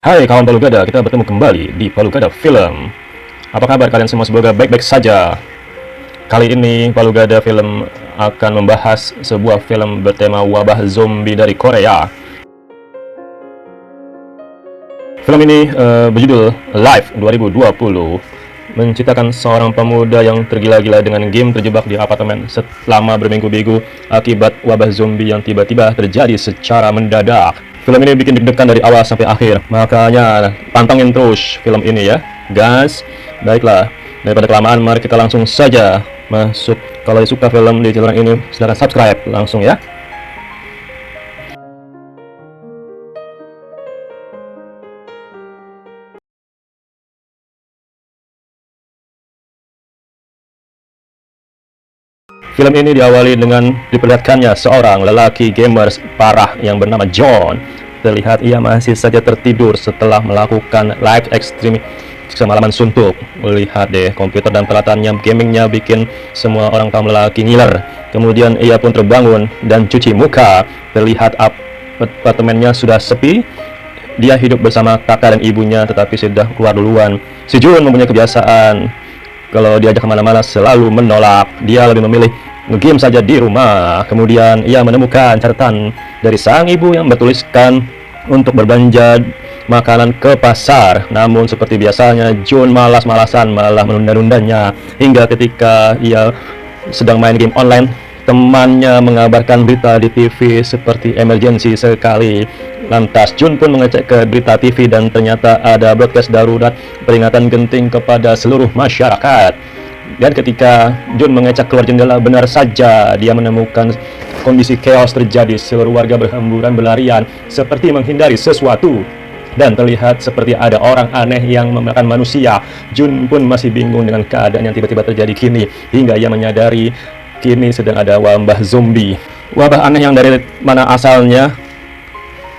Hai kawan Palugada, kita bertemu kembali di Palugada Film. Apa kabar kalian semua? Semoga baik-baik saja. Kali ini Palugada Film akan membahas sebuah film bertema wabah zombie dari Korea. Film ini berjudul Live 2020, menceritakan seorang pemuda yang tergila-gila dengan game terjebak di apartemen selama berminggu-minggu akibat wabah zombie yang tiba-tiba terjadi secara mendadak. Film ini bikin deg-degan dari awal sampai akhir, makanya pantengin terus film ini ya guys. Baiklah, daripada kelamaan, mari kita langsung saja masuk. Kalau suka film di channel ini, silahkan subscribe langsung ya. Film ini diawali dengan diperlihatkannya seorang lelaki gamers parah yang bernama John. Terlihat ia masih saja tertidur setelah melakukan live streaming semalaman suntuk. Lihat deh, komputer dan peralatannya gamingnya bikin semua orang kaum lelaki ngiler. Kemudian ia pun terbangun dan cuci muka. Terlihat apartemennya sudah sepi. Dia hidup bersama kakak dan ibunya, tetapi sudah keluar duluan. Si John mempunyai kebiasaan, kalau diajak kemana-mana selalu menolak. Dia lebih memilih game saja di rumah. Kemudian ia menemukan catatan dari sang ibu yang bertuliskan untuk berbelanja makanan ke pasar. Namun seperti biasanya, John malas-malasan, malah menunda-nundanya. Hingga ketika ia sedang main game online, temannya mengabarkan berita di TV seperti emergency sekali. Lantas John pun mengecek ke berita TV dan ternyata ada broadcast darurat peringatan genting kepada seluruh masyarakat. Dan ketika John mengecek keluar jendela, benar saja dia menemukan kondisi chaos terjadi. Seluruh warga berhamburan berlarian seperti menghindari sesuatu, dan terlihat seperti ada orang aneh yang memakan manusia. John pun masih bingung dengan keadaan yang tiba-tiba terjadi kini, hingga ia menyadari kini sedang ada wabah zombie. Wabah aneh yang dari mana asalnya,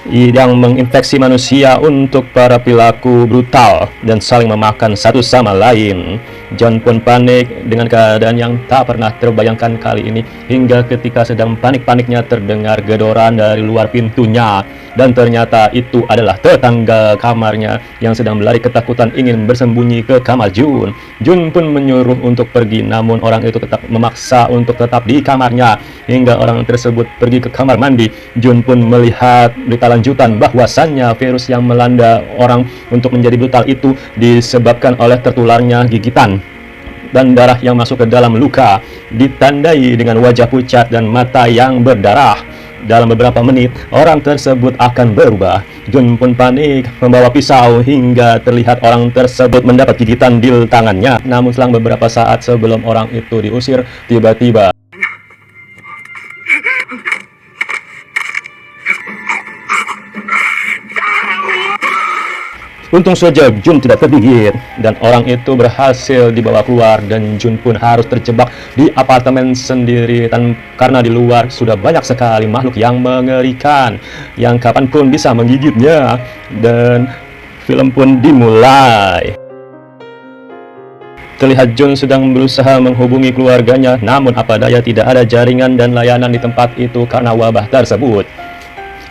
yang menginfeksi manusia untuk para perilaku brutal dan saling memakan satu sama lain. John pun panik dengan keadaan yang tak pernah terbayangkan kali ini, hingga ketika sedang panik-paniknya terdengar gedoran dari luar pintunya, dan ternyata itu adalah tetangga kamarnya yang sedang berlari ketakutan ingin bersembunyi ke kamar John. John pun menyuruh untuk pergi, namun orang itu tetap memaksa untuk tetap di kamarnya. Hingga orang tersebut pergi ke kamar mandi, John pun melihat berita lanjutan bahwasannya virus yang melanda orang untuk menjadi brutal itu disebabkan oleh tertularnya gigitan dan darah yang masuk ke dalam luka, ditandai dengan wajah pucat dan mata yang berdarah. Dalam beberapa menit, orang tersebut akan berubah. John pun panik, membawa pisau, hingga terlihat orang tersebut mendapat gigitan di tangannya. Namun selang beberapa saat sebelum orang itu diusir, tiba-tiba untung saja John tidak tergigit, dan orang itu berhasil dibawa keluar, dan John pun harus terjebak di apartemen sendiri karena di luar sudah banyak sekali makhluk yang mengerikan yang kapanpun bisa menggigitnya. Dan film pun dimulai. Terlihat John sedang berusaha menghubungi keluarganya, namun apa daya tidak ada jaringan dan layanan di tempat itu karena wabah tersebut.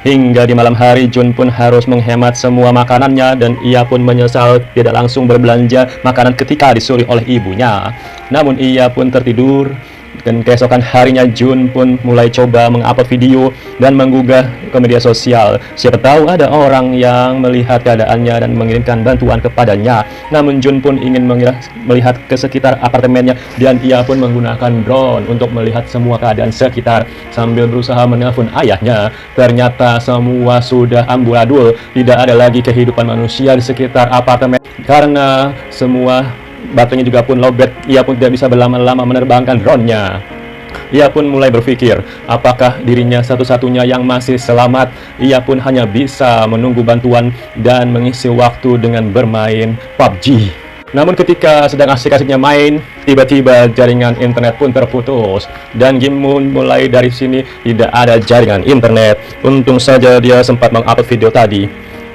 Hingga di malam hari, John pun harus menghemat semua makanannya, dan ia pun menyesal tidak langsung berbelanja makanan ketika disuruh oleh ibunya. Namun ia pun tertidur, dan keesokan harinya John pun mulai coba mengupload video dan menggugah ke media sosial. Siapa tahu ada orang yang melihat keadaannya dan mengirimkan bantuan kepadanya. Namun John pun ingin melihat ke sekitar apartemennya, dan ia pun menggunakan drone untuk melihat semua keadaan sekitar sambil berusaha menelpon ayahnya. Ternyata semua sudah amburadul, tidak ada lagi kehidupan manusia di sekitar apartemen karena semua baterainya juga pun lowbat. Ia pun tidak bisa berlama-lama menerbangkan drone-nya. Ia pun mulai berpikir, apakah dirinya satu-satunya yang masih selamat. Ia pun hanya bisa menunggu bantuan dan mengisi waktu dengan bermain PUBG. Namun ketika sedang asik-asiknya main, tiba-tiba jaringan internet pun terputus, dan game mulai dari sini tidak ada jaringan internet. Untung saja dia sempat mengupload video tadi.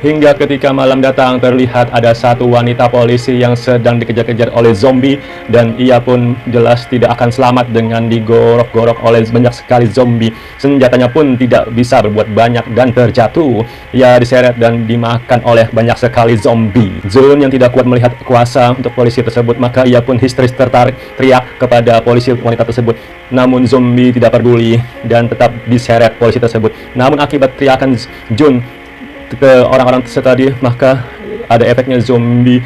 hingga ketika malam datang terlihat ada satu wanita polisi yang sedang dikejar-kejar oleh zombie, dan ia pun jelas tidak akan selamat dengan digorok-gorok oleh banyak sekali zombie. Senjatanya pun tidak bisa berbuat banyak dan terjatuh. Ia diseret dan dimakan oleh banyak sekali zombie. Jun yang tidak kuat melihat kuasa untuk polisi tersebut, maka ia pun histeris tertarik teriak kepada polisi wanita tersebut. Namun zombie tidak peduli dan tetap diseret polisi tersebut. Namun akibat teriakan Jun ke orang-orang tadi, maka ada efeknya zombie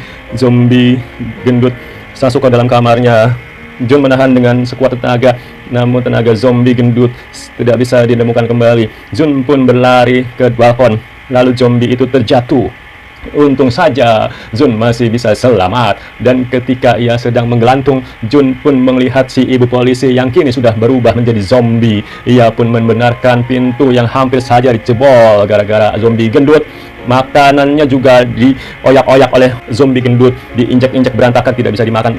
gendut masuk ke dalam kamarnya. Jun menahan dengan sekuat tenaga, namun tenaga zombie gendut tidak bisa ditemukan kembali. Jun pun berlari ke balkon, lalu zombie itu terjatuh. Untung saja Jun masih bisa selamat, dan ketika ia sedang menggelantung, Jun pun melihat si ibu polisi yang kini sudah berubah menjadi zombie. Ia pun membenarkan pintu yang hampir saja dijebol gara-gara zombie gendut. Makanannya juga dioyak-oyak oleh zombie gendut, diinjak-injak berantakan, tidak bisa dimakan.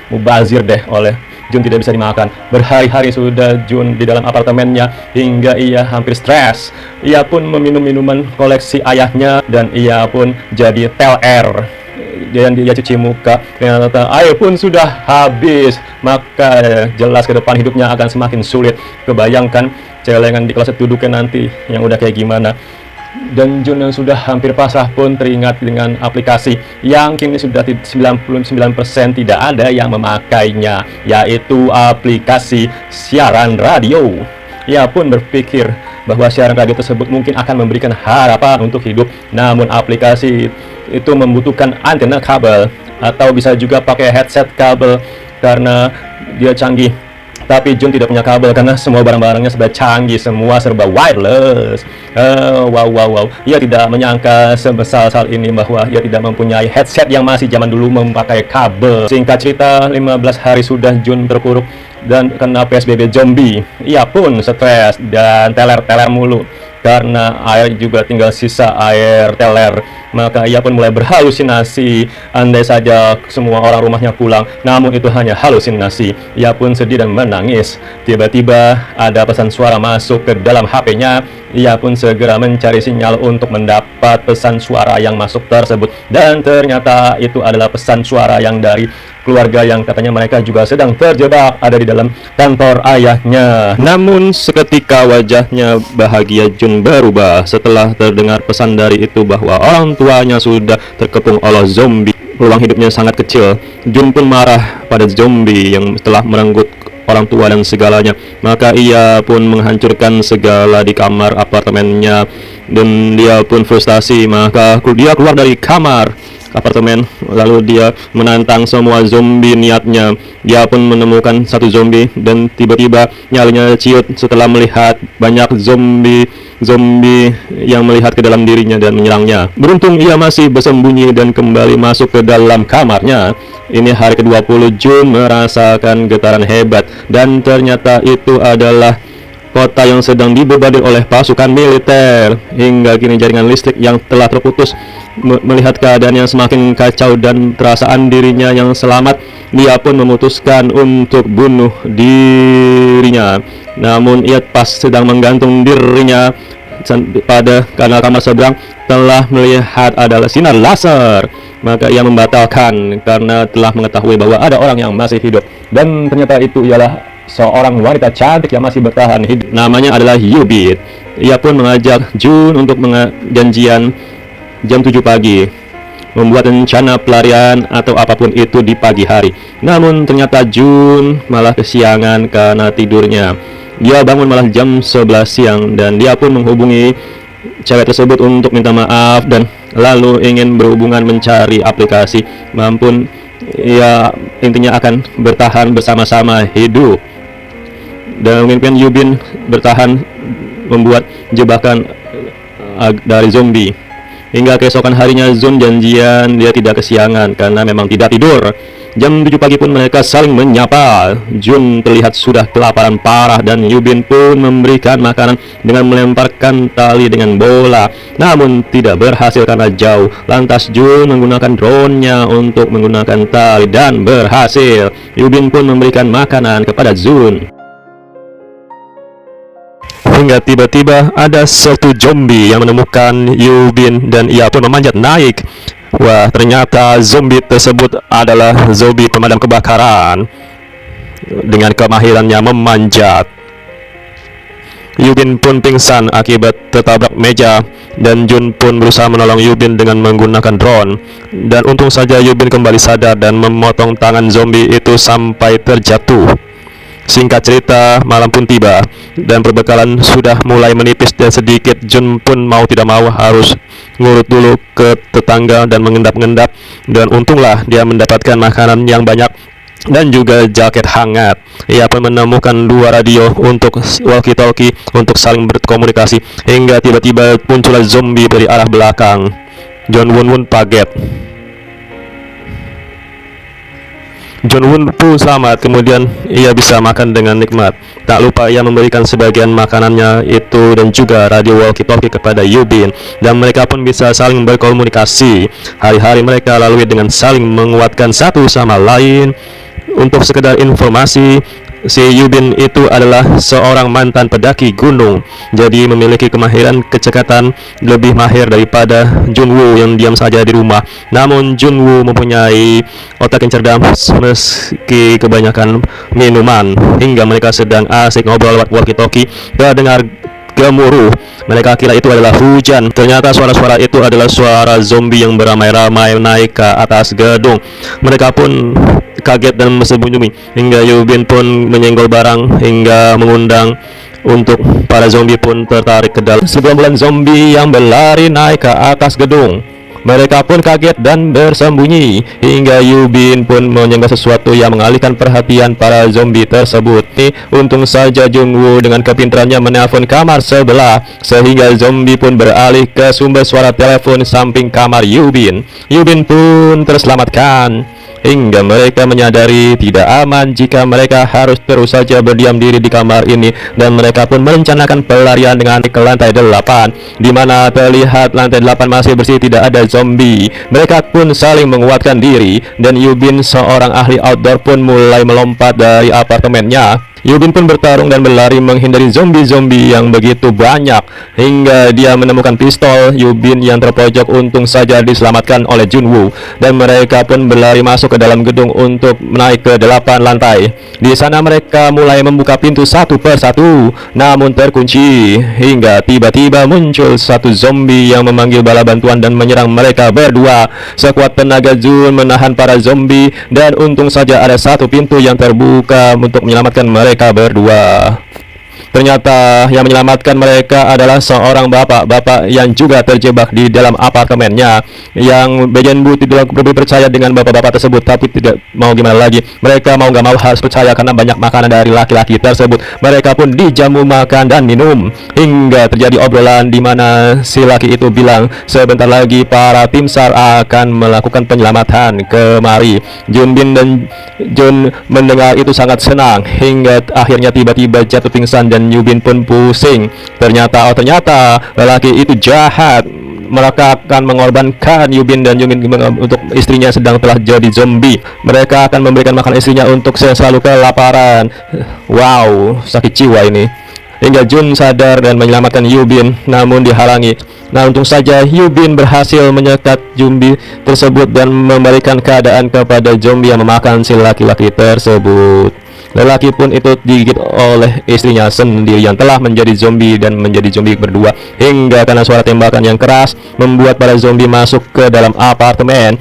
Mubazir deh oleh Jun, tidak bisa dimakan. Berhari-hari sudah Jun di dalam apartemennya hingga ia hampir stres. Ia pun meminum minuman koleksi ayahnya, dan ia pun jadi tel air. Dan dia cuci muka, ternyata air pun sudah habis. Maka jelas ke depan hidupnya akan semakin sulit. Kebayangkan celengan di kloset duduknya nanti yang udah kayak gimana. Dan Jun yang sudah hampir pasrah pun teringat dengan aplikasi yang kini sudah 99% tidak ada yang memakainya, yaitu aplikasi siaran radio. Ia pun berpikir bahwa siaran radio tersebut mungkin akan memberikan harapan untuk hidup. Namun aplikasi itu membutuhkan antena kabel, atau bisa juga pakai headset kabel karena dia canggih. Tapi Jun tidak punya kabel karena semua barang-barangnya sudah canggih, semua serba wireless. Wow. Ia tidak menyangka sebesar hal ini bahwa ia tidak mempunyai headset yang masih zaman dulu memakai kabel. Singkat cerita, 15 hari sudah Jun terpuruk dan kena PSBB zombie. Ia pun stres dan teler-teler mulu karena air juga tinggal sisa air teler. Maka ia pun mulai berhalusinasi. Andai saja semua orang rumahnya pulang, namun itu hanya halusinasi. Ia pun sedih dan menangis. Tiba-tiba ada pesan suara masuk ke dalam HP-nya. Ia pun segera mencari sinyal untuk mendapat pesan suara yang masuk tersebut. Dan ternyata itu adalah pesan suara yang dari keluarga yang katanya mereka juga sedang terjebak ada di dalam kantor ayahnya. Namun seketika wajahnya bahagia Jun berubah setelah terdengar pesan dari itu bahwa orang tuanya sudah terkepung oleh zombie. Peluang hidupnya sangat kecil. Jun pun marah pada zombie yang telah merenggut orang tua dan segalanya. Maka ia pun menghancurkan segala di kamar apartemennya, dan dia pun frustasi. Maka dia keluar dari kamar apartemen, lalu dia menantang semua zombie. Niatnya dia pun menemukan satu zombie, dan tiba-tiba nyalinya ciut setelah melihat banyak zombie yang melihat ke dalam dirinya dan menyerangnya. Beruntung ia masih bersembunyi dan kembali masuk ke dalam kamarnya. Ini hari ke-20 Jun merasakan getaran hebat, dan ternyata itu adalah kota yang sedang dibebani oleh pasukan militer. Hingga kini jaringan listrik yang telah terputus. Melihat keadaan yang semakin kacau dan perasaan dirinya yang selamat, dia pun memutuskan untuk bunuh dirinya. Namun ia pas sedang menggantung dirinya pada kanal kamar seberang telah melihat adalah sinar laser. Maka ia membatalkan karena telah mengetahui bahwa ada orang yang masih hidup, dan ternyata itu ialah seorang wanita cantik yang masih bertahan hidup. Namanya adalah Yubin. Ia pun mengajak Jun untuk janjian jam 7 pagi, membuat rencana pelarian atau apapun itu di pagi hari. Namun ternyata Jun malah kesiangan karena tidurnya. Dia bangun malah jam 11 siang, dan dia pun menghubungi cewek tersebut untuk minta maaf dan lalu ingin berhubungan mencari aplikasi. Mampun ia intinya akan bertahan bersama-sama hidup. Dan pemimpin Yubin bertahan membuat jebakan dari zombie. Hingga keesokan harinya Jun janjian dia tidak kesiangan karena memang tidak tidur. Jam 7 pagi pun mereka saling menyapa. Jun terlihat sudah kelaparan parah, dan Yubin pun memberikan makanan dengan melemparkan tali dengan bola. Namun tidak berhasil karena jauh. Lantas Jun menggunakan drone-nya untuk menggunakan tali dan berhasil. Yubin pun memberikan makanan kepada Jun. hingga tiba-tiba ada satu zombie yang menemukan Yubin dan ia pun memanjat naik. Wah, ternyata zombie tersebut adalah zombie pemadam kebakaran dengan kemahirannya memanjat. Yubin pun pingsan akibat tertabrak meja dan Jun pun berusaha menolong Yubin dengan menggunakan drone. Dan untung saja Yubin kembali sadar dan memotong tangan zombie itu sampai terjatuh. Singkat cerita, malam pun tiba dan perbekalan sudah mulai menipis dan sedikit Jun pun mau tidak mau harus ngurut dulu ke tetangga dan mengendap-endap, dan untunglah dia mendapatkan makanan yang banyak dan juga jaket hangat. Ia pun menemukan 2 radio untuk walkie-talkie untuk saling berkomunikasi hingga tiba-tiba muncullah zombie dari arah belakang. John Won kaget. John Won pun selamat, kemudian ia bisa makan dengan nikmat. Tak lupa ia memberikan sebagian makanannya itu dan juga radio walkie-talkie kepada Yubin, dan mereka pun bisa saling berkomunikasi. Hari-hari mereka lalui dengan saling menguatkan satu sama lain. Untuk sekedar informasi, si Yubin itu adalah seorang mantan pendaki gunung, jadi memiliki kemahiran kecekatan lebih mahir daripada Junwoo yang diam saja di rumah. Namun Junwoo mempunyai otak yang cerdas meski kebanyakan minuman, hingga mereka sedang asik ngobrol lewat walkie-talkie terdengar gemuruh. Mereka kira itu adalah hujan, ternyata suara-suara itu adalah suara zombie yang beramai-ramai naik ke atas gedung. Mereka pun kaget dan bersembunyi hingga Yubin pun menyenggol barang hingga mengundang untuk para zombie pun tertarik ke dalam. Segerombolan zombie yang berlari naik ke atas gedung. Mereka pun kaget dan bersembunyi hingga Yubin pun menyenggol sesuatu yang mengalihkan perhatian para zombie tersebut. Untung saja Junwoo dengan kepintarannya menelpon kamar sebelah sehingga zombie pun beralih ke sumber suara telepon samping kamar Yubin. Yubin pun terselamatkan hingga mereka menyadari tidak aman jika mereka harus terus saja berdiam diri di kamar ini, dan mereka pun merencanakan pelarian dengan ke lantai 8, di mana terlihat lantai 8 masih bersih, tidak ada zombie. Mereka pun saling menguatkan diri dan Yubin, seorang ahli outdoor, pun mulai melompat dari apartemennya. Yubin pun bertarung dan berlari menghindari zombie-zombie yang begitu banyak hingga dia menemukan pistol Yubin yang terpojok. Untung saja diselamatkan oleh Junwoo, dan mereka pun berlari masuk ke dalam gedung untuk naik ke 8 lantai. Di sana mereka mulai membuka pintu satu persatu, namun terkunci hingga tiba-tiba muncul satu zombie yang memanggil bala bantuan dan menyerang mereka berdua. Sekuat tenaga Jun menahan para zombie, dan untung saja ada satu pintu yang terbuka untuk menyelamatkan mereka berdua. Ternyata yang menyelamatkan mereka adalah seorang bapak yang juga terjebak di dalam apartemennya. Yang Bejenbu tidak lebih percaya dengan bapak-bapak tersebut, tapi tidak mau gimana lagi. Mereka mau gak mau harus percaya karena banyak makanan dari laki-laki tersebut. Mereka pun dijamu makan dan minum hingga terjadi obrolan di mana si laki itu bilang sebentar lagi para tim SAR akan melakukan penyelamatan kemari. Junbin dan Jun mendengar itu sangat senang hingga akhirnya tiba-tiba jatuh pingsan dan Yubin pun pusing. Ternyata lelaki itu jahat. Mereka akan mengorbankan Yubin dan Yubin untuk istrinya sedang telah jadi zombie. Mereka akan memberikan makan istrinya untuk selalu kelaparan. Wow, sakit jiwa ini. Hingga Jun sadar dan menyelamatkan Yubin, namun dihalangi. Nah, untung saja Yubin berhasil menyekat zombie tersebut dan memberikan keadaan kepada zombie yang memakan si laki-laki tersebut. Lelaki pun itu digigit oleh istrinya sendiri yang telah menjadi zombie dan menjadi zombie berdua, hingga karena suara tembakan yang keras membuat para zombie masuk ke dalam apartemen.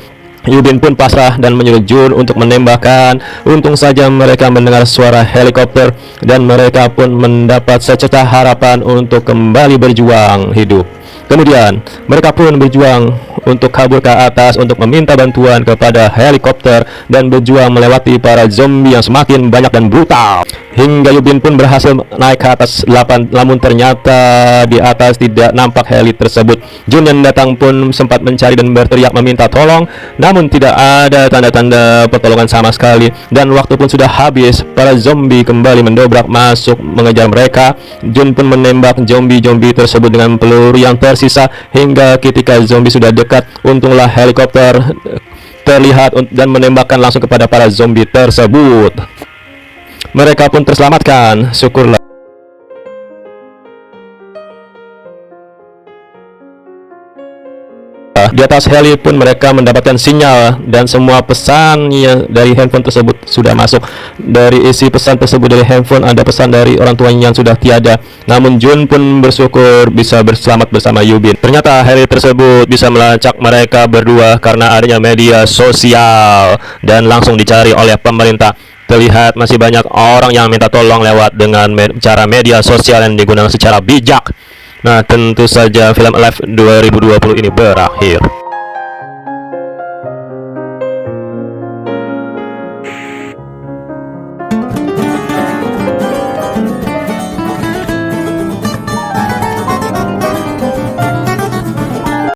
Yubin pun pasrah dan menyuruh Jun untuk menembakkan. Untung saja mereka mendengar suara helikopter dan mereka pun mendapat secercah harapan untuk kembali berjuang hidup. Kemudian mereka pun berjuang untuk kabur ke atas untuk meminta bantuan kepada helikopter dan berjuang melewati para zombie yang semakin banyak dan brutal. Hingga Yubin pun berhasil naik ke atas 8, namun ternyata di atas tidak nampak heli tersebut. Jun yang datang pun sempat mencari dan berteriak meminta tolong, namun tidak ada tanda-tanda pertolongan sama sekali. Dan waktu pun sudah habis, para zombie kembali mendobrak masuk mengejar mereka. Jun pun menembak zombie-zombie tersebut dengan peluru yang tersisa hingga ketika zombie sudah dekat, untunglah helikopter terlihat dan menembakkan langsung kepada para zombie tersebut. Mereka pun terselamatkan, syukurlah. Di atas heli pun mereka mendapatkan sinyal dan semua pesannya dari handphone tersebut sudah masuk. Dari isi pesan tersebut dari handphone ada pesan dari orang tuanya yang sudah tiada. Namun Jun pun bersyukur bisa berselamat bersama Yubin. Ternyata heli tersebut bisa melacak mereka berdua karena adanya media sosial dan langsung dicari oleh pemerintah. Terlihat masih banyak orang yang minta tolong lewat dengan cara media sosial yang digunakan secara bijak. Nah, tentu saja film Alive 2020 ini berakhir.